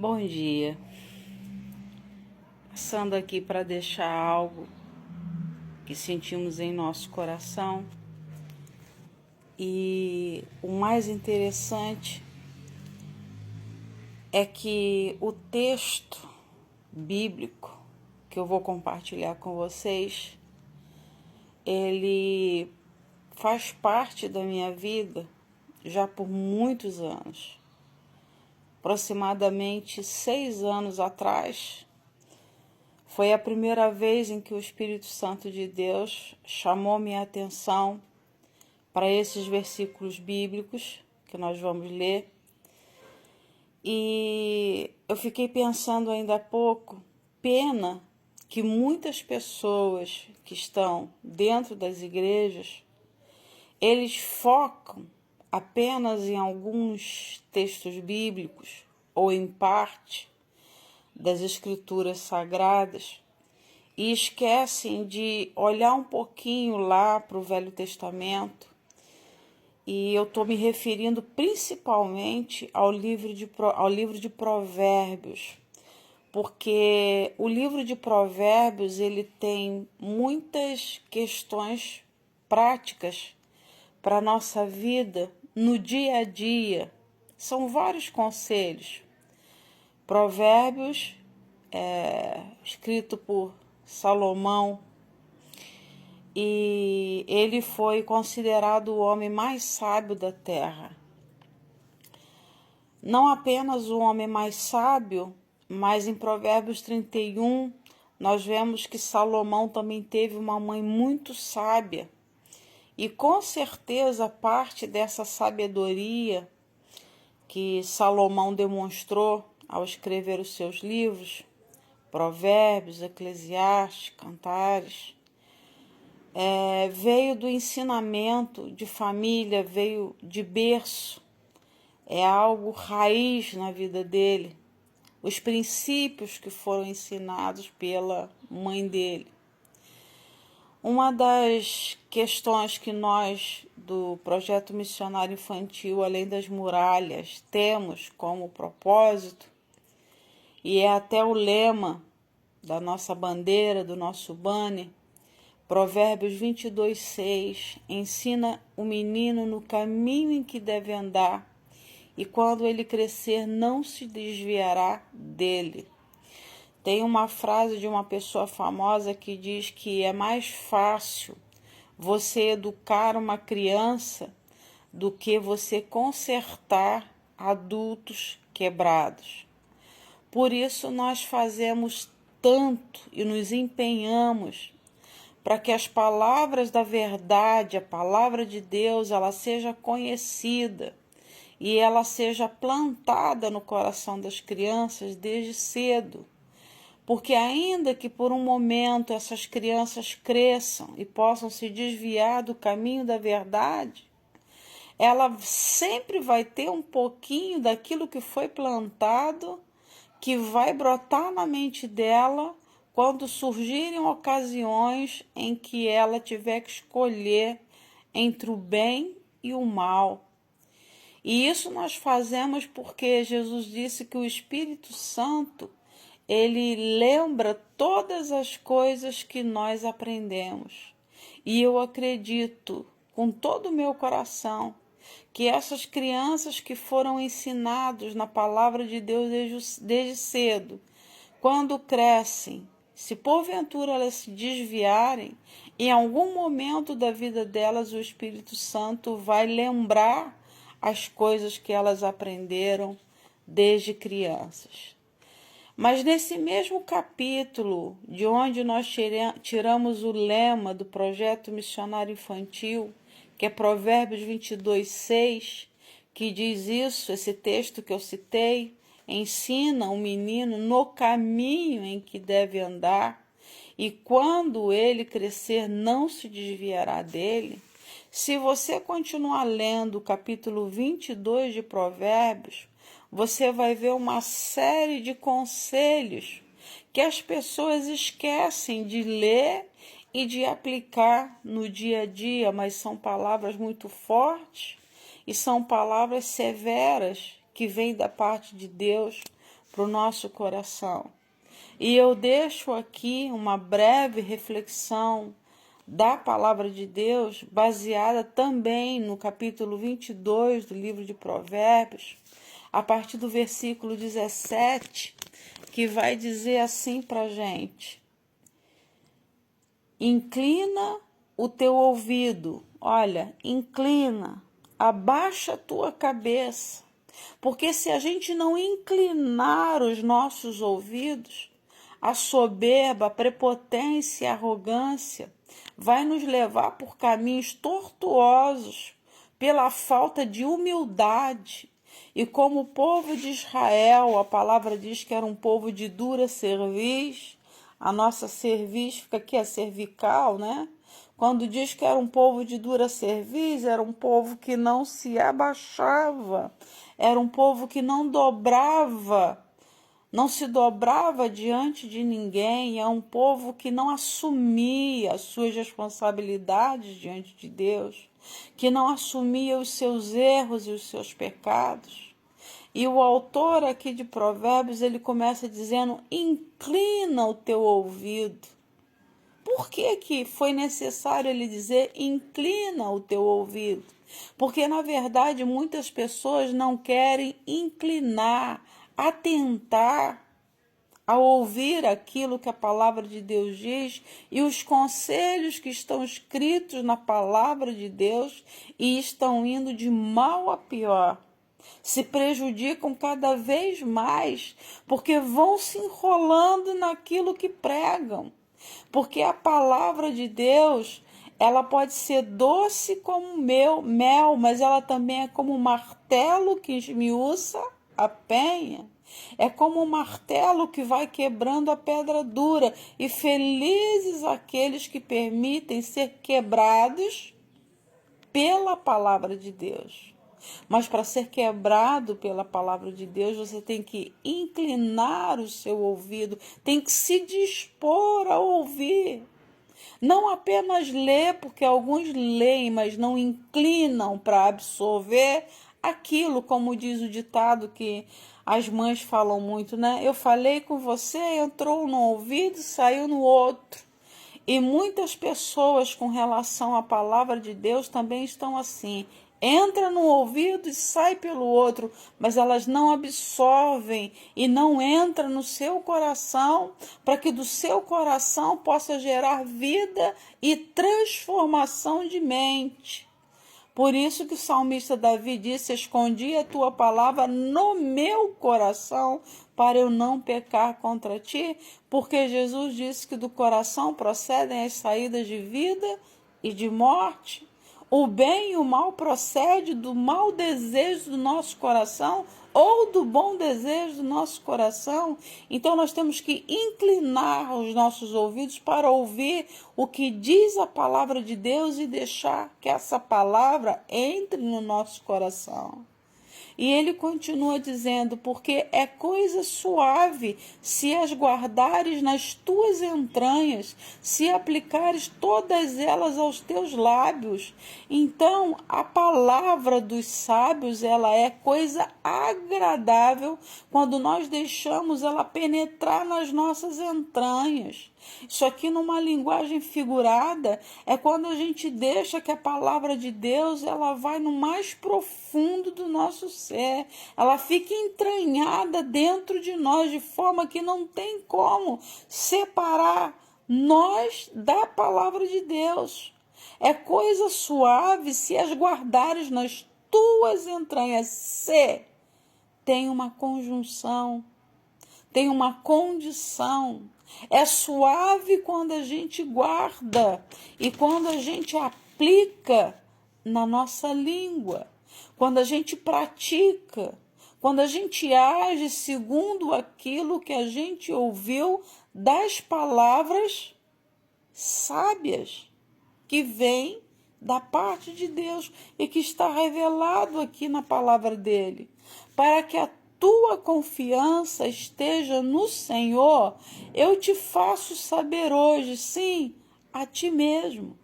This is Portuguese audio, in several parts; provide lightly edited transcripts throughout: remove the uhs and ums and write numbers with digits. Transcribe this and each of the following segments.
Bom dia, passando aqui para deixar algo que sentimos em nosso coração. E o mais interessante é que o texto bíblico que eu vou compartilhar com vocês, ele faz parte da minha vida já por muitos anos. Aproximadamente 6 anos atrás, foi a primeira vez em que o Espírito Santo de Deus chamou minha atenção para esses versículos bíblicos que nós vamos ler. E eu fiquei pensando ainda há pouco, pena que muitas pessoas que estão dentro das igrejas, eles focam apenas em alguns textos bíblicos ou em parte das escrituras sagradas e esquecem de olhar um pouquinho lá para o Velho Testamento. E eu estou me referindo principalmente ao livro de Provérbios, porque o livro de Provérbios ele tem muitas questões práticas para a nossa vida no dia a dia. São vários conselhos. Provérbios, escrito por Salomão, e ele foi considerado o homem mais sábio da terra. Não apenas o homem mais sábio, mas em Provérbios 31, nós vemos que Salomão também teve uma mãe muito sábia. E com certeza parte dessa sabedoria que Salomão demonstrou ao escrever os seus livros, Provérbios, Eclesiastes, Cantares, veio do ensinamento de família, veio de berço, é algo raiz na vida dele, os princípios que foram ensinados pela mãe dele. Uma das questões que nós, do Projeto Missionário Infantil Além das Muralhas, temos como propósito, e é até o lema da nossa bandeira, do nosso banner, Provérbios 22:6, ensina o menino no caminho em que deve andar, e quando ele crescer não se desviará dele. Tem uma frase de uma pessoa famosa que diz que é mais fácil você educar uma criança do que você consertar adultos quebrados. Por isso nós fazemos tanto e nos empenhamos para que as palavras da verdade, a palavra de Deus, ela seja conhecida e ela seja plantada no coração das crianças desde cedo. Porque ainda que por um momento essas crianças cresçam e possam se desviar do caminho da verdade, ela sempre vai ter um pouquinho daquilo que foi plantado, que vai brotar na mente dela quando surgirem ocasiões em que ela tiver que escolher entre o bem e o mal. E isso nós fazemos porque Jesus disse que o Espírito Santo, ele lembra todas as coisas que nós aprendemos. E eu acredito, com todo o meu coração, que essas crianças que foram ensinados na palavra de Deus desde cedo, quando crescem, se porventura elas se desviarem, em algum momento da vida delas o Espírito Santo vai lembrar as coisas que elas aprenderam desde crianças. Mas nesse mesmo capítulo, de onde nós tiramos o lema do Projeto Missionário Infantil, que é Provérbios 22:6, que diz isso, esse texto que eu citei, ensina o menino no caminho em que deve andar, e quando ele crescer não se desviará dele. Se você continuar lendo o capítulo 22 de Provérbios, você vai ver uma série de conselhos que as pessoas esquecem de ler e de aplicar no dia a dia, mas são palavras muito fortes e são palavras severas que vêm da parte de Deus para o nosso coração. E eu deixo aqui uma breve reflexão da palavra de Deus, baseada também no capítulo 22 do livro de Provérbios, a partir do versículo 17, que vai dizer assim para a gente: inclina o teu ouvido, olha, inclina, abaixa a tua cabeça, porque se a gente não inclinar os nossos ouvidos, a soberba, a prepotência e a arrogância vai nos levar por caminhos tortuosos, pela falta de humildade. E como o povo de Israel, a palavra diz que era um povo de dura cerviz, a nossa cerviz fica aqui, a cervical, né? Quando diz que era um povo de dura cerviz, era um povo que não se abaixava, era um povo que não se dobrava diante de ninguém, é um povo que não assumia as suas responsabilidades diante de Deus, que não assumia os seus erros e os seus pecados. E o autor aqui de Provérbios, ele começa dizendo: inclina o teu ouvido. Por que foi necessário ele dizer inclina o teu ouvido? Porque, na verdade, muitas pessoas não querem inclinar, atentar a ouvir aquilo que a palavra de Deus diz e os conselhos que estão escritos na palavra de Deus e estão indo de mal a pior. Se prejudicam cada vez mais, porque vão se enrolando naquilo que pregam. Porque a palavra de Deus, ela pode ser doce como mel, mas ela também é como um martelo que esmiuça a penha. É como um martelo que vai quebrando a pedra dura. E felizes aqueles que permitem ser quebrados pela palavra de Deus. Mas para ser quebrado pela palavra de Deus, você tem que inclinar o seu ouvido, tem que se dispor a ouvir. Não apenas ler, porque alguns leem, mas não inclinam para absorver aquilo, como diz o ditado que as mães falam muito, né? Eu falei com você, entrou no ouvido, saiu no outro. E muitas pessoas com relação à palavra de Deus também estão assim. Entra no ouvido e sai pelo outro, mas elas não absorvem e não entra no seu coração, para que do seu coração possa gerar vida e transformação de mente. Por isso que o salmista Davi disse: escondi a tua palavra no meu coração para eu não pecar contra ti, porque Jesus disse que do coração procedem as saídas de vida e de morte. O bem e o mal procede do mau desejo do nosso coração ou do bom desejo do nosso coração. Então nós temos que inclinar os nossos ouvidos para ouvir o que diz a palavra de Deus e deixar que essa palavra entre no nosso coração. E ele continua dizendo: porque é coisa suave se as guardares nas tuas entranhas, se aplicares todas elas aos teus lábios. Então, a palavra dos sábios, ela é coisa agradável quando nós deixamos ela penetrar nas nossas entranhas. Isso aqui, numa linguagem figurada, é quando a gente deixa que a palavra de Deus ela vai no mais profundo do nosso ser. Ela fica entranhada dentro de nós, de forma que não tem como separar nós da palavra de Deus. É coisa suave se as guardares nas tuas entranhas. Se tem uma conjunção, tem uma condição. É suave quando a gente guarda e quando a gente aplica na nossa língua, quando a gente pratica, quando a gente age segundo aquilo que a gente ouviu das palavras sábias que vêm da parte de Deus e que está revelado aqui na palavra dele, para que a tua confiança esteja no Senhor, eu te faço saber hoje, sim, a ti mesmo.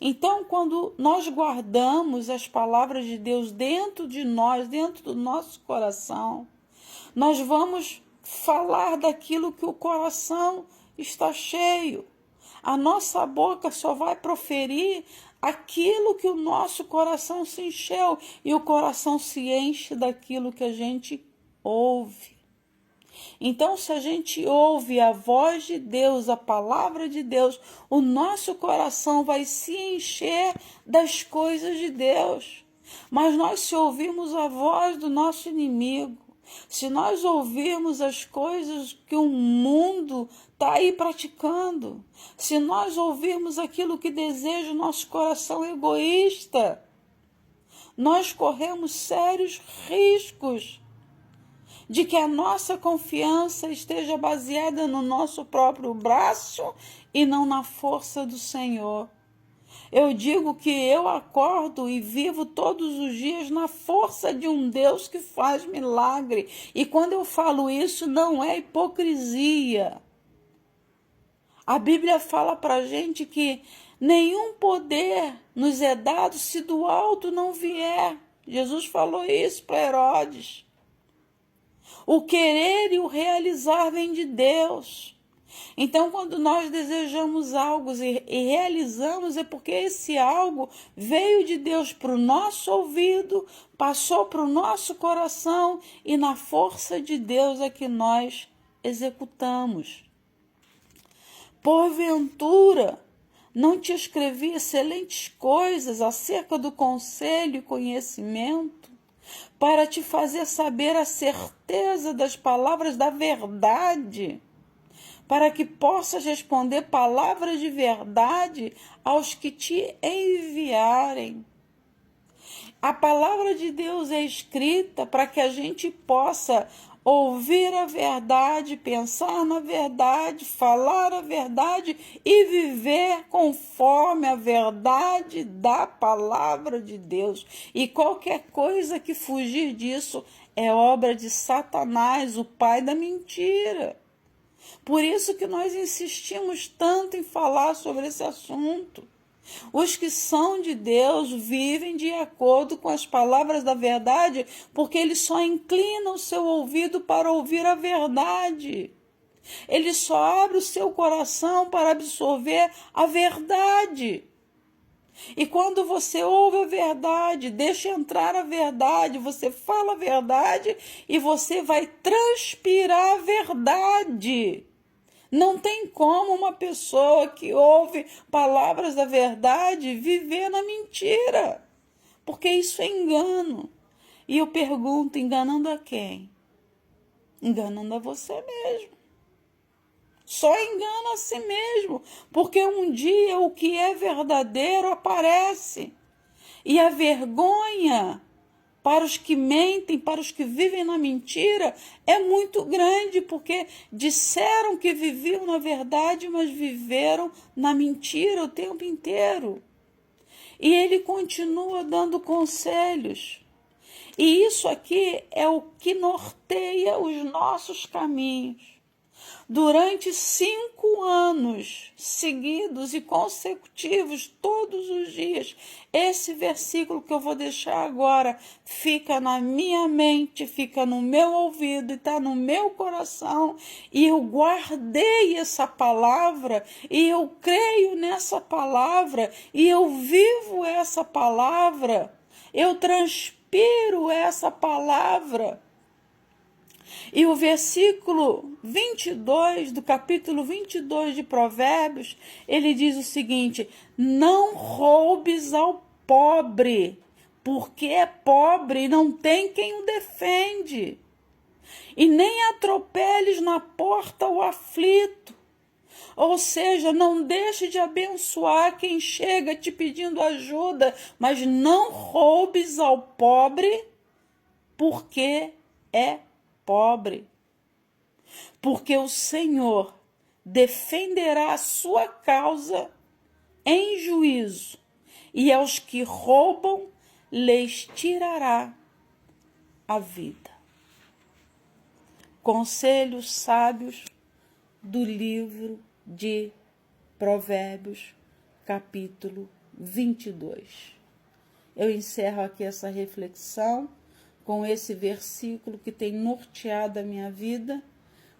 Então, quando nós guardamos as palavras de Deus dentro de nós, dentro do nosso coração, Nós vamos falar daquilo que o coração está cheio. A nossa boca só vai proferir aquilo que o nosso coração se encheu. E o coração se enche daquilo que a gente ouve. Então, se a gente ouve a voz de Deus, a palavra de Deus, o nosso coração vai se encher das coisas de Deus. Mas nós, se ouvirmos a voz do nosso inimigo, se nós ouvirmos as coisas que o mundo está aí praticando, se nós ouvirmos aquilo que deseja o nosso coração egoísta, nós corremos sérios riscos de que a nossa confiança esteja baseada no nosso próprio braço e não na força do Senhor. Eu digo que eu acordo e vivo todos os dias na força de um Deus que faz milagre. E quando eu falo isso, não é hipocrisia. A Bíblia fala para a gente que nenhum poder nos é dado se do alto não vier. Jesus falou isso para Herodes. O querer e o realizar vem de Deus. Então, quando nós desejamos algo e realizamos, é porque esse algo veio de Deus para o nosso ouvido, passou para o nosso coração e na força de Deus é que nós executamos. Porventura, não te escrevi excelentes coisas acerca do conselho e conhecimento, para te fazer saber a certeza das palavras da verdade, para que possas responder palavras de verdade aos que te enviarem. A palavra de Deus é escrita para que a gente possa ouvir a verdade, pensar na verdade, falar a verdade e viver conforme a verdade da palavra de Deus. E qualquer coisa que fugir disso é obra de Satanás, o pai da mentira. Por isso que nós insistimos tanto em falar sobre esse assunto. Os que são de Deus vivem de acordo com as palavras da verdade, porque eles só inclinam o seu ouvido para ouvir a verdade. Ele só abre o seu coração para absorver a verdade. E quando você ouve a verdade, deixa entrar a verdade, você fala a verdade e você vai transpirar a verdade. Não tem como uma pessoa que ouve palavras da verdade viver na mentira, porque isso é engano. E eu pergunto, enganando a quem? Enganando a você mesmo. Só engana a si mesmo, porque um dia o que é verdadeiro aparece. E a vergonha para os que mentem, para os que vivem na mentira, é muito grande, porque disseram que viviam na verdade, mas viveram na mentira o tempo inteiro. E ele continua dando conselhos. E isso aqui é o que norteia os nossos caminhos. Durante 5 anos seguidos e consecutivos, todos os dias, esse versículo que eu vou deixar agora fica na minha mente, fica no meu ouvido e está no meu coração. E eu guardei essa palavra e eu creio nessa palavra e eu vivo essa palavra, eu transpiro essa palavra. E o versículo 22, do capítulo 22 de Provérbios, ele diz o seguinte: não roubes ao pobre, porque é pobre e não tem quem o defende. E nem atropeles na porta o aflito. Ou seja, não deixe de abençoar quem chega te pedindo ajuda, mas não roubes ao pobre, porque é pobre, porque o Senhor defenderá a sua causa em juízo, e aos que roubam lhes tirará a vida. Conselhos sábios do livro de Provérbios, capítulo 22. Eu encerro aqui essa reflexão com esse versículo que tem norteado a minha vida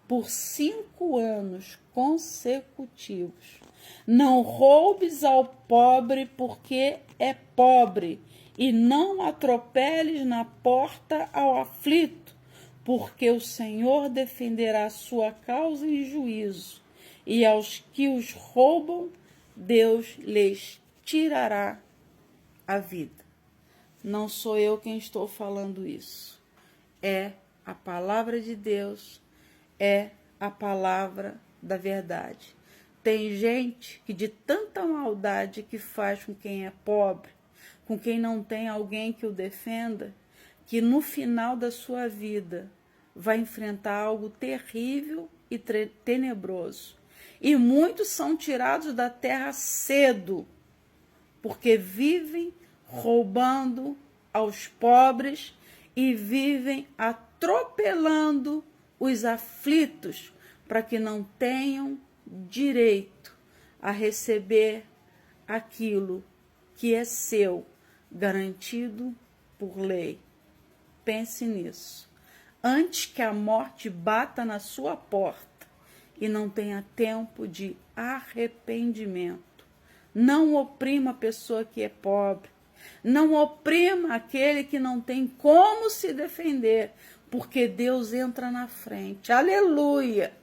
por 5 anos consecutivos. Não roubes ao pobre porque é pobre, e não atropeles na porta ao aflito, porque o Senhor defenderá a sua causa em juízo, e aos que os roubam, Deus lhes tirará a vida. Não sou eu quem estou falando isso. É a palavra de Deus, é a palavra da verdade. Tem gente que de tanta maldade que faz com quem é pobre, com quem não tem alguém que o defenda, que no final da sua vida vai enfrentar algo terrível e tenebroso. E muitos são tirados da terra cedo, porque vivem roubando aos pobres e vivem atropelando os aflitos para que não tenham direito a receber aquilo que é seu, garantido por lei. Pense nisso. Antes que a morte bata na sua porta e não tenha tempo de arrependimento. Não oprima a pessoa que é pobre. Não oprima aquele que não tem como se defender, porque Deus entra na frente. Aleluia!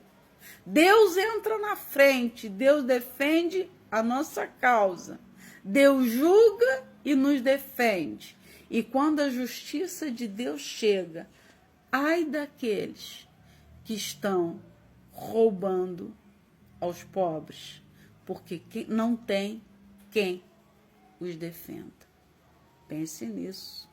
Deus entra na frente, Deus defende a nossa causa. Deus julga e nos defende. E quando a justiça de Deus chega, ai daqueles que estão roubando aos pobres, porque não tem quem os defenda. Pense nisso.